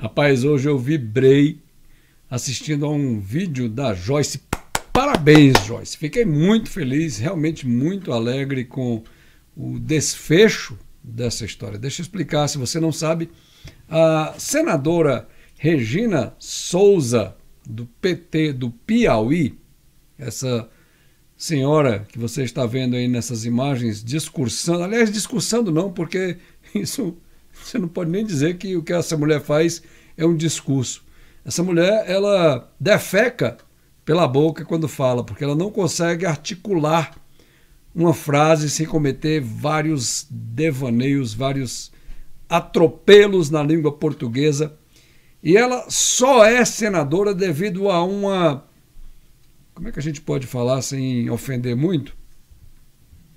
Rapaz, hoje eu vibrei assistindo a um vídeo da Joyce. Parabéns, Joyce. Fiquei muito feliz, realmente muito alegre com o desfecho dessa história. Deixa eu explicar, se você não sabe, a senadora Regina Souza, do PT do Piauí, essa senhora que você está vendo aí nessas imagens discursando, aliás, discursando não, porque isso você não pode nem dizer que o que essa mulher faz é um discurso. Essa mulher, ela defeca pela boca quando fala, porque ela não consegue articular uma frase sem cometer vários devaneios, vários atropelos na língua portuguesa. E ela só é senadora devido a uma... Como é que a gente pode falar sem ofender muito?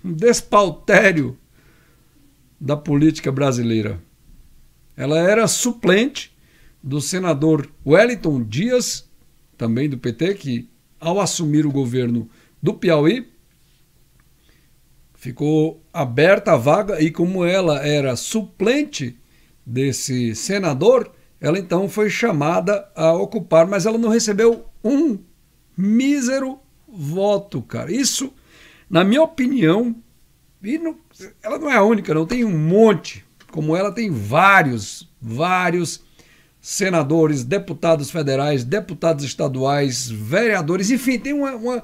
Um despautério da política brasileira. Ela era suplente do senador Wellington Dias, também do PT, que ao assumir o governo do Piauí, ficou aberta a vaga e como ela era suplente desse senador, ela então foi chamada a ocupar, mas ela não recebeu um mísero voto, cara. Isso, na minha opinião, e não, ela não é a única, não, tem um monte, como ela tem vários senadores, deputados federais, deputados estaduais, vereadores, enfim, tem uma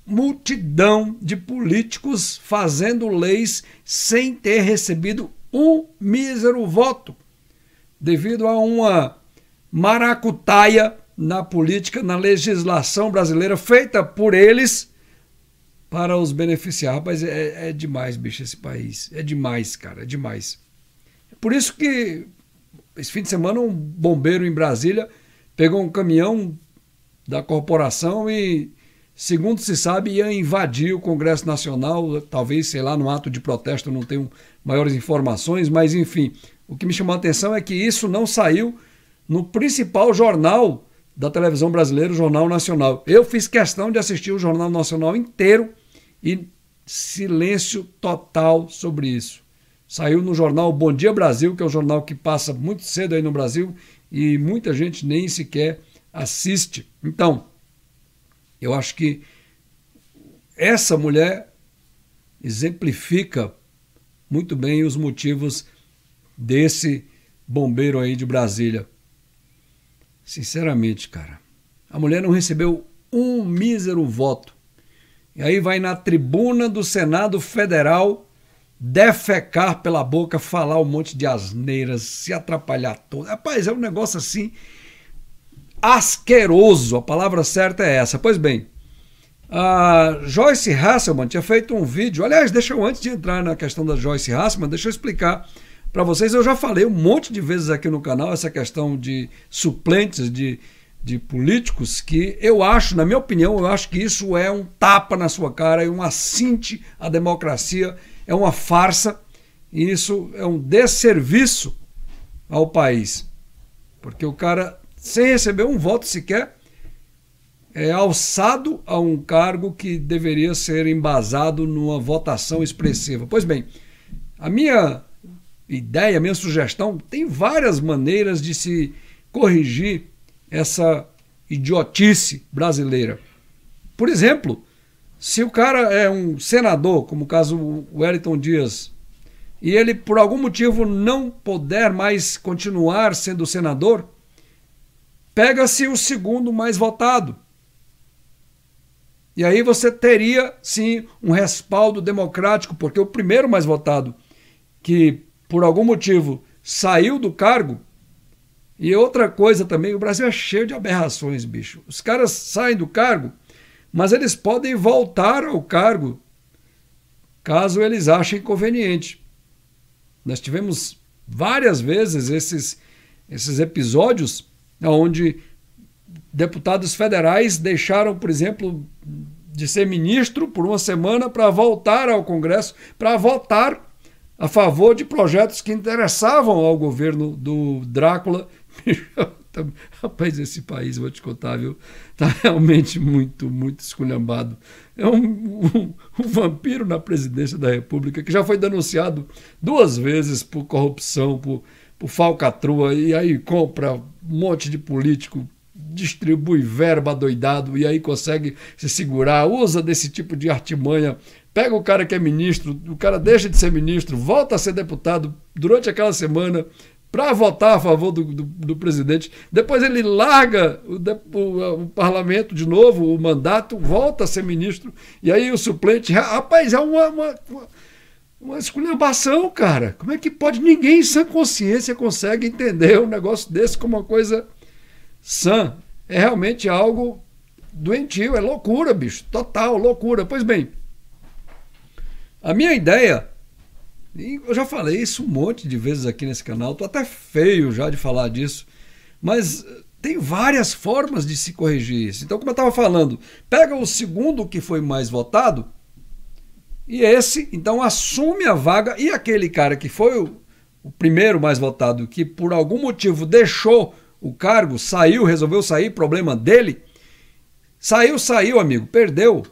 multidão de políticos fazendo leis sem ter recebido um mísero voto, devido a uma maracutaia na política, na legislação brasileira, feita por eles para os beneficiar. Rapaz, é demais, bicho, esse país. É demais, cara, é demais. É por isso que esse fim de semana um bombeiro em Brasília pegou um caminhão da corporação e, segundo se sabe, ia invadir o Congresso Nacional, talvez, sei lá, num ato de protesto, não tenho maiores informações, mas enfim, o que me chamou a atenção é que isso não saiu no principal jornal da televisão brasileira, o Jornal Nacional. Eu fiz questão de assistir o Jornal Nacional inteiro e silêncio total sobre isso. Saiu no jornal Bom Dia Brasil, que é um jornal que passa muito cedo aí no Brasil e muita gente nem sequer assiste. Então, eu acho que essa mulher exemplifica muito bem os motivos desse bombeiro aí de Brasília. Sinceramente, cara, a mulher não recebeu um mísero voto. E aí vai na tribuna do Senado Federal defecar pela boca, falar um monte de asneiras, se atrapalhar todo. Rapaz, é um negócio assim asqueroso, a palavra certa é essa. Pois bem, a Joyce Hasselman tinha feito um vídeo, aliás, deixa eu, antes de entrar na questão da Joyce Hasselman, deixa eu explicar para vocês, eu já falei um monte de vezes aqui no canal essa questão de suplentes de políticos, que eu acho, na minha opinião, eu acho que isso é um tapa na sua cara, é um assinte à democracia, é uma farsa, e isso é um desserviço ao país. Porque o cara, sem receber um voto sequer, é alçado a um cargo que deveria ser embasado numa votação expressiva. Pois bem, a minha ideia, a minha sugestão, tem várias maneiras de se corrigir essa idiotice brasileira. Por exemplo, se o cara é um senador, como o caso Wellington Dias, e ele por algum motivo não puder mais continuar sendo senador, pega-se o segundo mais votado. E aí você teria, sim, um respaldo democrático, porque o primeiro mais votado, que por algum motivo saiu do cargo. E outra coisa também, o Brasil é cheio de aberrações, bicho. Os caras saem do cargo, mas eles podem voltar ao cargo caso eles achem conveniente. Nós tivemos várias vezes esses episódios onde deputados federais deixaram, por exemplo, de ser ministro por uma semana para voltar ao Congresso, para votar a favor de projetos que interessavam ao governo do Drácula. Rapaz, esse país, vou te contar, viu? Tá realmente muito esculhambado. É um vampiro na presidência da República que já foi denunciado 2 vezes por corrupção, pro falcatrua, e aí compra um monte de político, distribui verba doidado, e aí consegue se segurar, usa desse tipo de artimanha, pega o cara que é ministro, o cara deixa de ser ministro, volta a ser deputado durante aquela semana para votar a favor do presidente, depois ele larga o parlamento de novo, o mandato, volta a ser ministro, e aí o suplente, rapaz, é uma esculhambação, cara. Como é que pode? Ninguém em sã consciência consegue entender um negócio desse como uma coisa sã. É realmente algo doentio, é loucura, bicho, total, loucura. Pois bem, a minha ideia, e eu já falei isso um monte de vezes aqui nesse canal, tô até feio já de falar disso, mas tem várias formas de se corrigir isso. Então, como eu estava falando, pega o segundo que foi mais votado, e esse, então, assume a vaga, e aquele cara que foi o primeiro mais votado, que por algum motivo deixou o cargo, saiu, resolveu sair, problema dele, saiu, amigo, perdeu.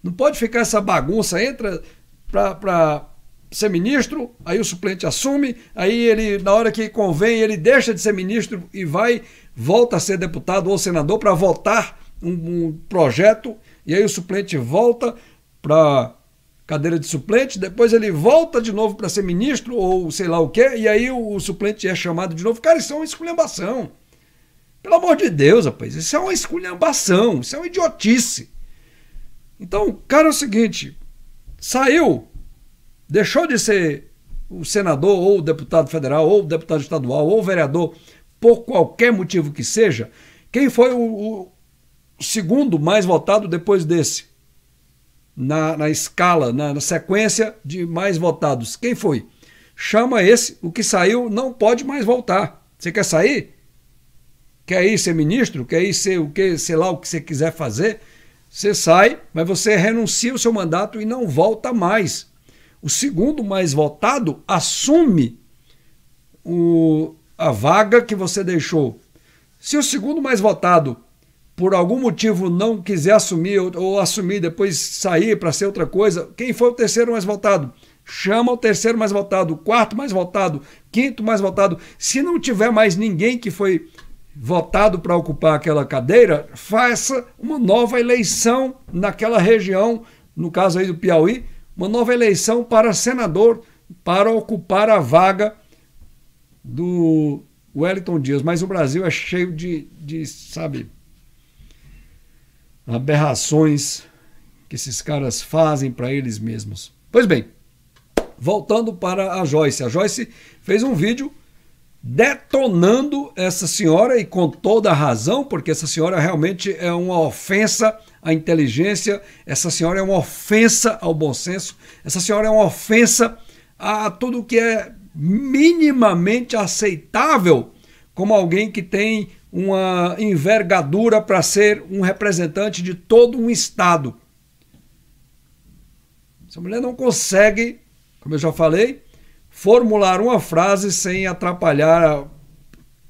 Não pode ficar essa bagunça, entra para ser ministro, aí o suplente assume, aí ele, na hora que convém, ele deixa de ser ministro e volta a ser deputado ou senador para votar um projeto, e aí o suplente volta para cadeira de suplente, depois ele volta de novo para ser ministro ou sei lá o quê, e aí o suplente é chamado de novo. Cara, isso é uma esculhambação. Pelo amor de Deus, rapaz, isso é uma esculhambação, isso é uma idiotice. Então, cara, é o seguinte, saiu, deixou de ser o senador ou o deputado federal ou o deputado estadual ou o vereador, por qualquer motivo que seja, quem foi o segundo mais votado depois desse? Na escala, na sequência de mais votados. Quem foi? Chama esse, o que saiu não pode mais voltar. Você quer sair? Quer ir ser ministro? Quer ir ser o que, sei lá, o que você quiser fazer? Você sai, mas você renuncia o seu mandato e não volta mais. O segundo mais votado assume a vaga que você deixou. Se o segundo mais votado por algum motivo não quiser assumir ou assumir depois sair para ser outra coisa, quem foi o terceiro mais votado? Chama o terceiro mais votado, o quarto mais votado, quinto mais votado. Se não tiver mais ninguém que foi votado para ocupar aquela cadeira, faça uma nova eleição naquela região, no caso aí do Piauí, uma nova eleição para senador, para ocupar a vaga do Wellington Dias. Mas o Brasil é cheio de sabe, aberrações que esses caras fazem para eles mesmos. Pois bem, voltando para a Joyce. A Joyce fez um vídeo detonando essa senhora, e com toda a razão, porque essa senhora realmente é uma ofensa à inteligência, essa senhora é uma ofensa ao bom senso, essa senhora é uma ofensa a tudo que é minimamente aceitável como alguém que tem uma envergadura para ser um representante de todo um estado. Essa mulher não consegue, como eu já falei, formular uma frase sem atrapalhar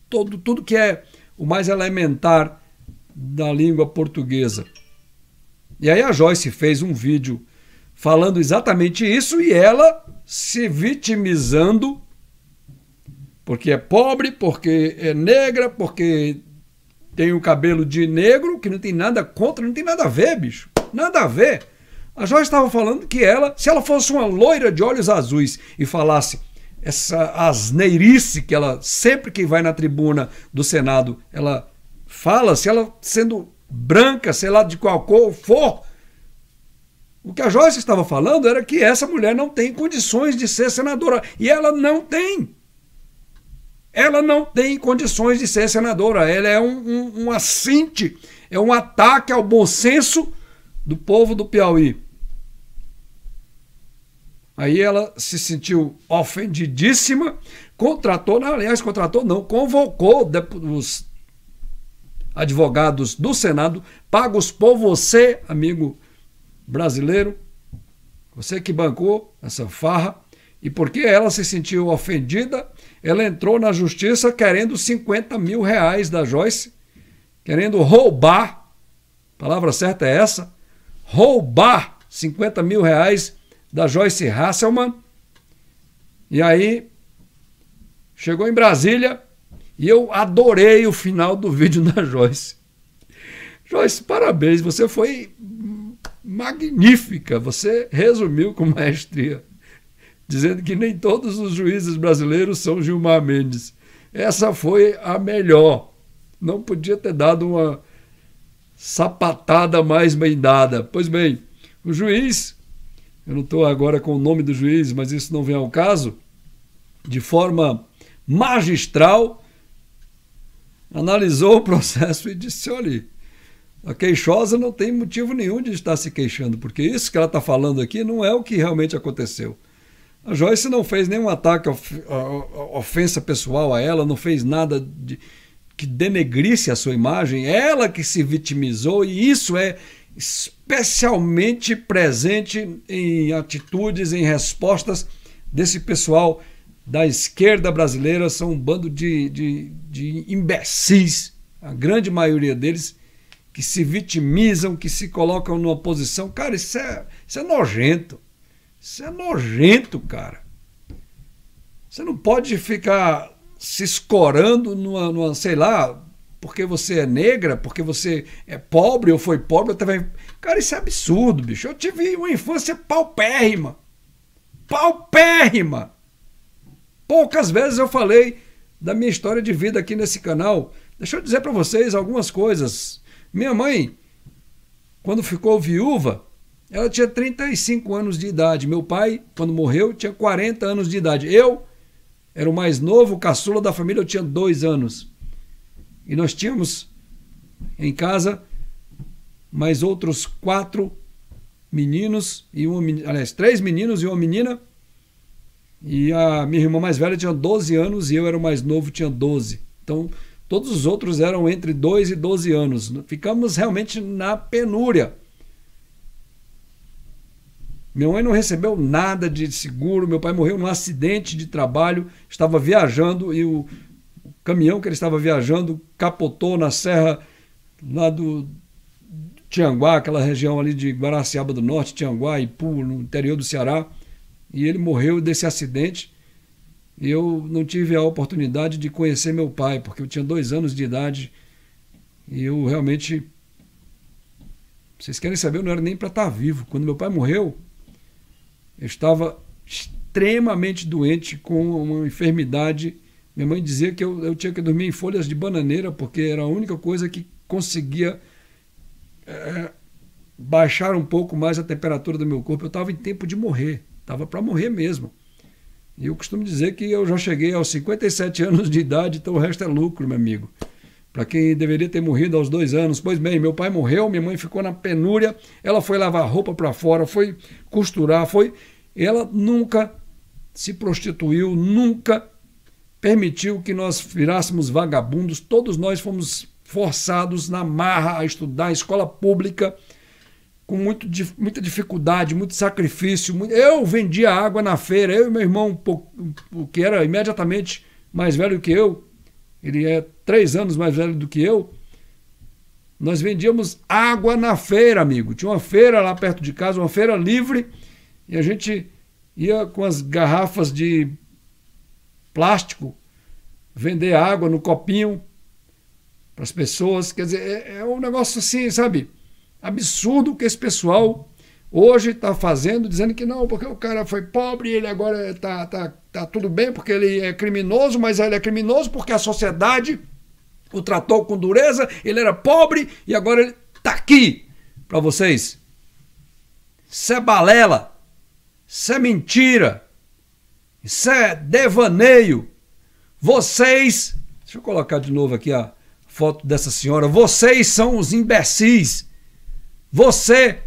tudo que é o mais elementar da língua portuguesa. E aí a Joyce fez um vídeo falando exatamente isso, e ela se vitimizando porque é pobre, porque é negra, porque tem o cabelo de negro, que não tem nada contra, não tem nada a ver, bicho. Nada a ver. A Joyce estava falando que ela, se ela fosse uma loira de olhos azuis e falasse essa asneirice que ela, sempre que vai na tribuna do Senado, ela fala, se ela sendo branca, sei lá de qual cor for, o que a Joyce estava falando era que essa mulher não tem condições de ser senadora. E ela não tem. Ela não tem condições de ser senadora. Ela é um assinte, é um ataque ao bom senso do povo do Piauí. Aí ela se sentiu ofendidíssima, convocou os advogados do Senado, pagos por você, amigo brasileiro, você que bancou essa farra, e porque ela se sentiu ofendida, ela entrou na justiça querendo 50 mil reais da Joyce, querendo roubar, a palavra certa é essa, roubar 50 mil reais da Joyce Hasselmann. E aí chegou em Brasília e eu adorei o final do vídeo da Joyce. Joyce, parabéns, você foi magnífica, você resumiu com maestria, dizendo que nem todos os juízes brasileiros são Gilmar Mendes. Essa foi a melhor, não podia ter dado uma sapatada mais bem dada. Pois bem, o juiz, eu não estou agora com o nome do juiz, mas isso não vem ao caso, de forma magistral, analisou o processo e disse, olha, a queixosa não tem motivo nenhum de estar se queixando, porque isso que ela está falando aqui não é o que realmente aconteceu. A Joyce não fez nenhum ataque, ofensa pessoal a ela, não fez nada que denegrisse a sua imagem, ela que se vitimizou, e isso é especialmente presente em atitudes, em respostas desse pessoal da esquerda brasileira. São um bando de imbecis, a grande maioria deles, que se vitimizam, que se colocam numa posição... Cara, isso é nojento. Isso é nojento, cara. Você não pode ficar se escorando numa, sei lá, porque você é negra, porque você é pobre ou foi pobre. Cara, isso é absurdo, bicho. Eu tive uma infância paupérrima. Paupérrima. Poucas vezes eu falei da minha história de vida aqui nesse canal. Deixa eu dizer para vocês algumas coisas. Minha mãe, quando ficou viúva, ela tinha 35 anos de idade. Meu pai, quando morreu, tinha 40 anos de idade. Eu era o mais novo, o caçula da família, eu tinha 2 anos. E nós tínhamos em casa mais outros 4 meninos, aliás, 3 meninos e uma menina. E a minha irmã mais velha tinha 12 anos e eu era o mais novo, tinha 12. Então, todos os outros eram entre 2 e 12 anos. Ficamos realmente na penúria. Minha mãe não recebeu nada de seguro. Meu pai morreu num acidente de trabalho. Estava viajando e o caminhão que ele estava viajando capotou na serra lá do Tianguá, aquela região ali de Guaraciaba do Norte, Tianguá, Ipu, no interior do Ceará. E ele morreu desse acidente. E eu não tive a oportunidade de conhecer meu pai, porque eu tinha 2 anos de idade e eu realmente... Vocês querem saber, eu não era nem para estar vivo. Quando meu pai morreu, eu estava extremamente doente com uma enfermidade. Minha mãe dizia que eu tinha que dormir em folhas de bananeira, porque era a única coisa que conseguia baixar um pouco mais a temperatura do meu corpo. Eu estava em tempo de morrer, estava para morrer mesmo. E eu costumo dizer que eu já cheguei aos 57 anos de idade, então o resto é lucro, meu amigo. Para quem deveria ter morrido aos 2 anos. Pois bem, meu pai morreu, minha mãe ficou na penúria, ela foi lavar roupa para fora, foi costurar, ela nunca se prostituiu, nunca permitiu que nós virássemos vagabundos. Todos nós fomos forçados na marra a estudar, escola pública, com muita dificuldade, muito sacrifício. Eu vendia água na feira, eu e meu irmão, que era imediatamente mais velho que eu, ele é 3 anos mais velho do que eu, nós vendíamos água na feira, amigo. Tinha uma feira lá perto de casa, uma feira livre, e a gente ia com as garrafas de plástico vender água no copinho para as pessoas. Quer dizer, é um negócio assim, sabe? Absurdo que esse pessoal hoje está fazendo, dizendo que não, porque o cara foi pobre, ele agora tá tudo bem porque ele é criminoso, mas ele é criminoso porque a sociedade o tratou com dureza, ele era pobre e agora ele está aqui para vocês. Isso é balela, isso é mentira, isso é devaneio. Vocês, deixa eu colocar de novo aqui a foto dessa senhora, vocês são os imbecis. Você,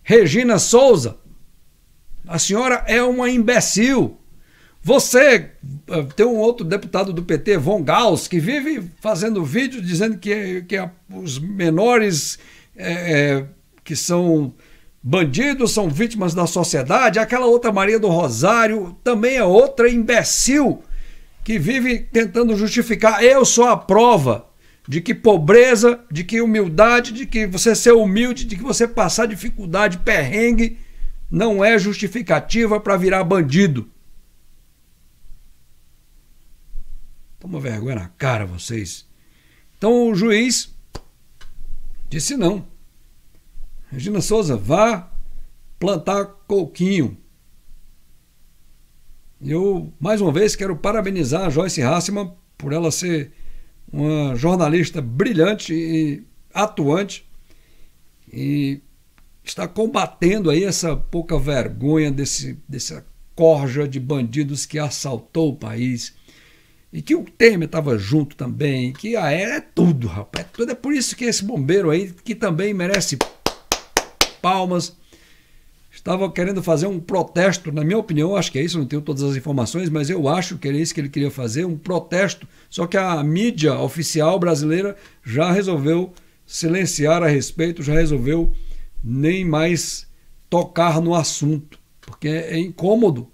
Regina Souza, a senhora é uma imbecil. Você, tem um outro deputado do PT, Von Gauss, que vive fazendo vídeo dizendo que os menores que são bandidos são vítimas da sociedade. Aquela outra Maria do Rosário também é outra imbecil que vive tentando justificar. Eu sou a prova de que pobreza, de que humildade, de que você ser humilde, de que você passar dificuldade, perrengue, não é justificativa para virar bandido. Toma vergonha na cara vocês. Então o juiz disse não. Regina Souza, vá plantar coquinho. Eu, mais uma vez, quero parabenizar a Joyce Hasselmann por ela ser uma jornalista brilhante e atuante e está combatendo aí essa pouca vergonha dessa corja de bandidos que assaltou o país e que o Temer estava junto também, que é tudo, rapaz, é tudo. É por isso que esse bombeiro aí, que também merece palmas, estava querendo fazer um protesto, na minha opinião, acho que é isso, não tenho todas as informações, mas eu acho que era isso que ele queria fazer, um protesto, só que a mídia oficial brasileira já resolveu silenciar a respeito, já resolveu nem mais tocar no assunto, porque é incômodo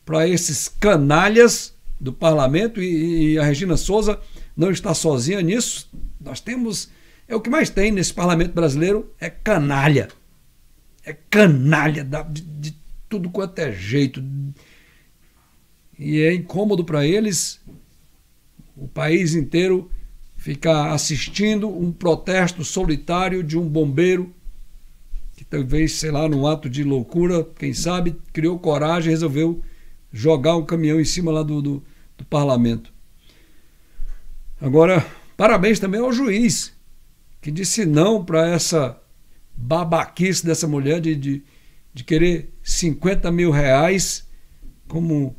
para esses canalhas do parlamento e a Regina Souza não está sozinha nisso. Nós temos, é o que mais tem nesse parlamento brasileiro, é canalha. É canalha de tudo quanto é jeito. E é incômodo para eles, o país inteiro, ficar assistindo um protesto solitário de um bombeiro que talvez, sei lá, num ato de loucura, quem sabe, criou coragem e resolveu jogar um caminhão em cima lá do parlamento. Agora, parabéns também ao juiz, que disse não para essa babaquice dessa mulher de querer 50 mil reais como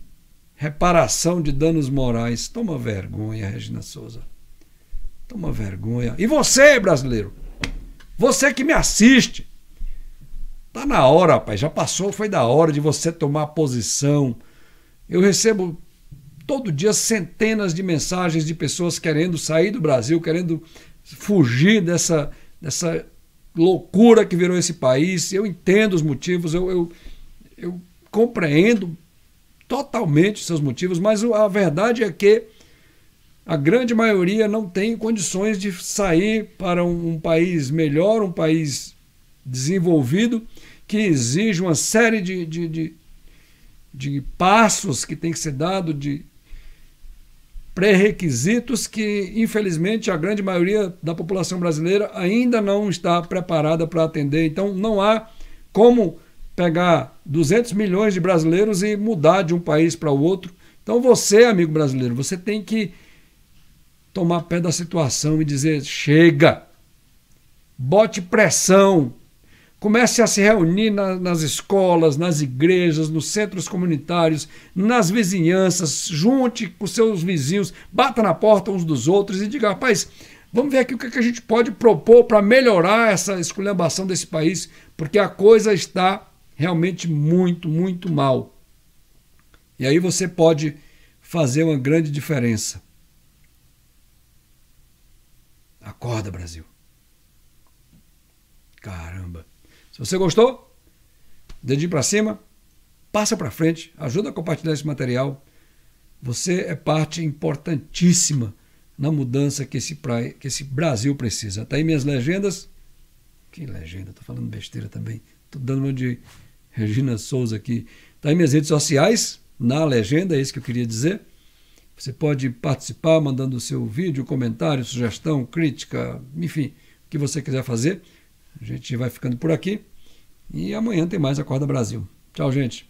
reparação de danos morais. Toma vergonha, Regina Souza. Toma vergonha. E você, brasileiro? Você que me assiste. Tá na hora, rapaz. Já passou, foi da hora de você tomar posição. Eu recebo todo dia centenas de mensagens de pessoas querendo sair do Brasil, querendo fugir dessa loucura que virou esse país. Eu entendo os motivos, eu compreendo totalmente os seus motivos, mas a verdade é que a grande maioria não tem condições de sair para um país melhor, um país desenvolvido, que exige uma série de passos que tem que ser dado, de pré-requisitos que, infelizmente, a grande maioria da população brasileira ainda não está preparada para atender. Então, não há como pegar 200 milhões de brasileiros e mudar de um país para o outro. Então, você, amigo brasileiro, você tem que tomar pé da situação e dizer, chega, bote pressão, comece a se reunir nas escolas, nas igrejas, nos centros comunitários, nas vizinhanças, junte com seus vizinhos, bata na porta uns dos outros e diga, rapaz, vamos ver aqui o que a gente pode propor para melhorar essa esculhambação desse país, porque a coisa está realmente muito, muito mal. E aí você pode fazer uma grande diferença. Acorda, Brasil. Caramba. Se você gostou, dedinho para cima, passa para frente, ajuda a compartilhar esse material. Você é parte importantíssima na mudança que esse Brasil precisa. Tá aí minhas legendas. Que legenda, tô falando besteira também. Tô dando uma de Regina Souza aqui. Tá aí minhas redes sociais, na legenda, é isso que eu queria dizer. Você pode participar mandando o seu vídeo, comentário, sugestão, crítica, enfim, o que você quiser fazer. A gente vai ficando por aqui e amanhã tem mais Acorda Brasil. Tchau, gente.